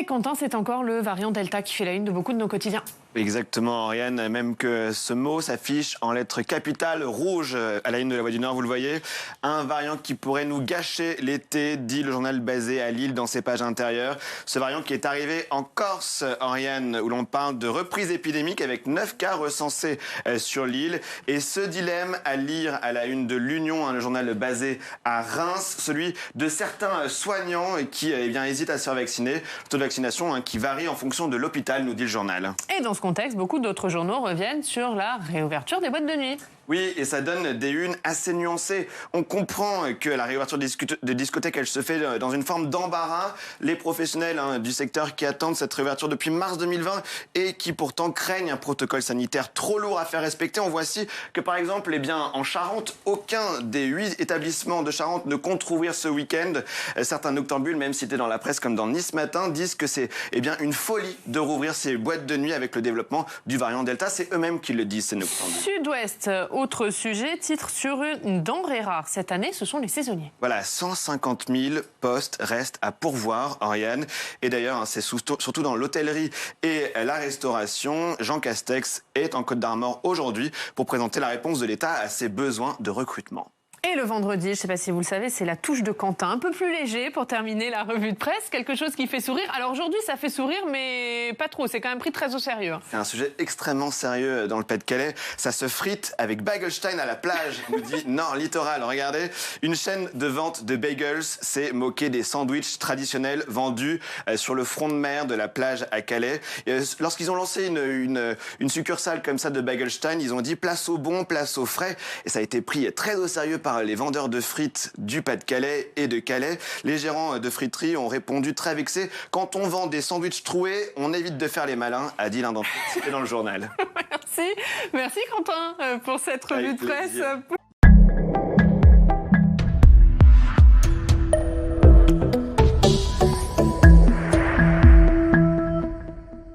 Et Quentin, c'est encore le variant Delta qui fait la une de beaucoup de nos quotidiens. Exactement, Ariane, même que ce mot s'affiche en lettres capitales rouges à la une de La Voix du Nord, vous le voyez. Un variant qui pourrait nous gâcher l'été, dit le journal basé à Lille dans ses pages intérieures. Ce variant qui est arrivé en Corse, Ariane, où l'on parle de reprise épidémique avec 9 cas recensés sur l'île. Et ce dilemme à lire à la une de l'Union, le journal basé à Reims, celui de certains soignants qui hésitent à se faire vacciner. Le taux de vaccination qui varie en fonction de l'hôpital, nous dit le journal. Et dans ce contexte, beaucoup d'autres journaux reviennent sur la réouverture des boîtes de nuit. Oui, et ça donne des unes assez nuancées. On comprend que la réouverture de discothèques, elle se fait dans une forme d'embarras. Les professionnels du secteur qui attendent cette réouverture depuis mars 2020 et qui pourtant craignent un protocole sanitaire trop lourd à faire respecter. On voit aussi que par exemple, en Charente, aucun des 8 établissements de Charente ne compte rouvrir ce week-end. Certains noctambules, même cités dans la presse comme dans Nice Matin, disent que c'est une folie de rouvrir ces boîtes de nuit avec le développement du variant Delta. C'est eux-mêmes qui le disent, ces noctambules. Sud-Ouest, autre sujet, titre sur une denrée rare. Cette année, ce sont les saisonniers. Voilà, 150 000 postes restent à pourvoir, Ariane. Et d'ailleurs, c'est surtout dans l'hôtellerie et la restauration. Jean Castex est en Côte d'Armor aujourd'hui pour présenter la réponse de l'État à ses besoins de recrutement. Et le vendredi, je ne sais pas si vous le savez, c'est la touche de Quentin. Un peu plus léger pour terminer la revue de presse. Quelque chose qui fait sourire. Alors aujourd'hui, ça fait sourire, mais pas trop. C'est quand même pris très au sérieux. C'est un sujet extrêmement sérieux dans le Pas-de-Calais. Ça se frite avec Bagelstein à la plage, nous dit Nord Littoral. Regardez, une chaîne de vente de bagels s'est moquée des sandwichs traditionnels vendus sur le front de mer de la plage à Calais. Lorsqu'ils ont lancé une succursale comme ça de Bagelstein, ils ont dit place au bon, place au frais. Et ça a été pris très au sérieux par les vendeurs de frites du Pas-de-Calais et de Calais. Les gérants de friterie ont répondu très vexés. Quand on vend des sandwichs troués, on évite de faire les malins, a dit l'un d'entre eux. C'était dans le journal. Merci Quentin pour cette revue de presse.